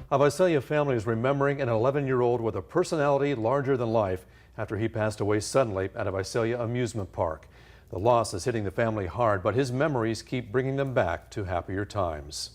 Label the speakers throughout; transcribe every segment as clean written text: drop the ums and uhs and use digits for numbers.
Speaker 1: A Visalia family is remembering an 11-year-old with a personality larger than life after he passed away suddenly at a Visalia amusement park. The loss is hitting the family hard, but his memories keep bringing them back to happier times.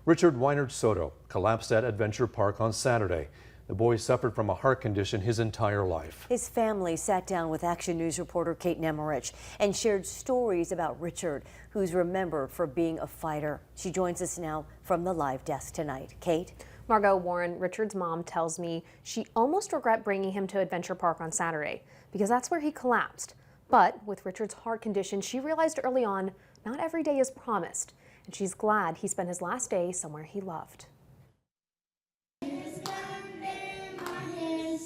Speaker 1: Richard Weinert-Soto collapsed at Adventure Park on Saturday. The boy suffered from a heart condition his entire life.
Speaker 2: His family sat down with Action News reporter Kate Nemerich and shared stories about Richard, who's remembered for being a fighter. She joins us now from the live desk tonight. Kate?
Speaker 3: Margot, Warren, Richard's mom tells me she almost regret bringing him to Adventure Park on Saturday because that's where he collapsed. But with Richard's heart condition, she realized early on not every day is promised, and she's glad he spent his last day somewhere he loved.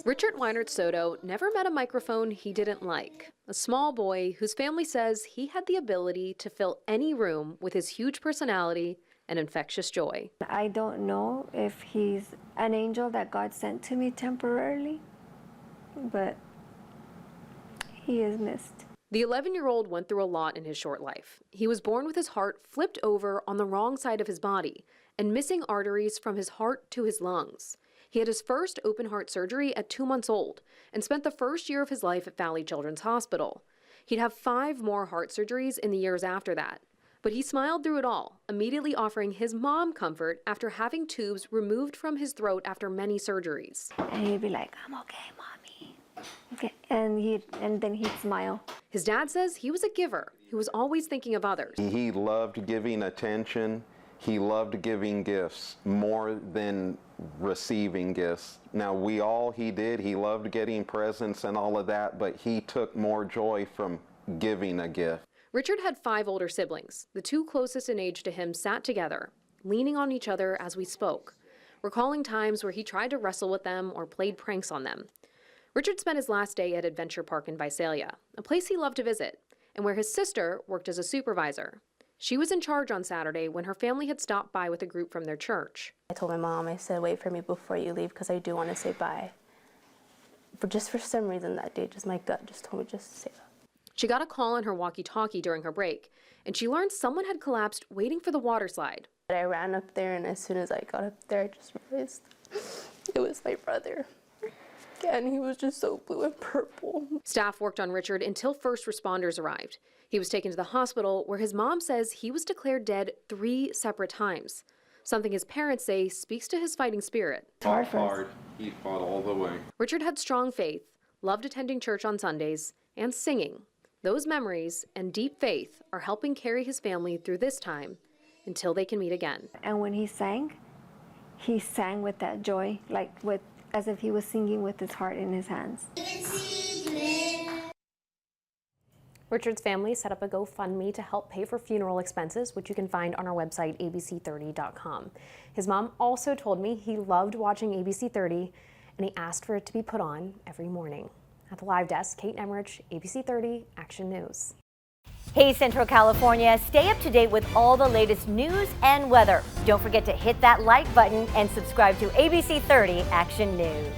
Speaker 3: Richard Weinert-Soto never met a microphone he didn't like. A small boy whose family says he had the ability to fill any room with his huge personality and infectious joy.
Speaker 4: I don't know if he's an angel that God sent to me temporarily, but he is missed.
Speaker 3: The 11-year-old went through a lot in his short life. He was born with his heart flipped over on the wrong side of his body and missing arteries from his heart to his lungs. He had his first open heart surgery at 2 months old and spent the first year of his life at Valley Children's Hospital. He'd have 5 more heart surgeries in the years after that. But he smiled through it all, immediately offering his mom comfort after having tubes removed from his throat after many surgeries.
Speaker 4: And he'd be like, "I'm okay, mommy." Okay. And then he'd smile.
Speaker 3: His dad says he was a giver who was always thinking of others.
Speaker 5: He loved giving attention. He loved giving gifts more than receiving gifts. Now, he loved getting presents and all of that, but he took more joy from giving a gift.
Speaker 3: Richard had 5 older siblings. The 2 closest in age to him sat together, leaning on each other as we spoke, recalling times where he tried to wrestle with them or played pranks on them. Richard spent his last day at Adventure Park in Visalia, a place he loved to visit, and where his sister worked as a supervisor. She was in charge on Saturday when her family had stopped by with a group from their church.
Speaker 6: I told my mom, I said, wait for me before you leave because I do want to say bye. But just for some reason that day, just my gut just told me just to say that.
Speaker 3: She got a call on her walkie-talkie during her break, and she learned someone had collapsed waiting for the water slide.
Speaker 6: I ran up there, and as soon as I got up there, I just realized it was my brother. And he was just so blue and purple.
Speaker 3: Staff worked on Richard until first responders arrived. He was taken to the hospital where his mom says he was declared dead 3 separate times, something his parents say speaks to his fighting spirit.
Speaker 5: Fought hard. He fought all the way.
Speaker 3: Richard had strong faith, loved attending church on Sundays, and singing. Those memories and deep faith are helping carry his family through this time until they can meet again.
Speaker 4: And when he sang with that joy, as if he was singing with his heart in his hands.
Speaker 3: Richard's family set up a GoFundMe to help pay for funeral expenses, which you can find on our website, abc30.com. His mom also told me he loved watching ABC 30, and he asked for it to be put on every morning. At the live desk, Kate Nemerich, ABC 30 Action News.
Speaker 2: Hey Central California, stay up to date with all the latest news and weather. Don't forget to hit that like button and subscribe to ABC 30 Action News.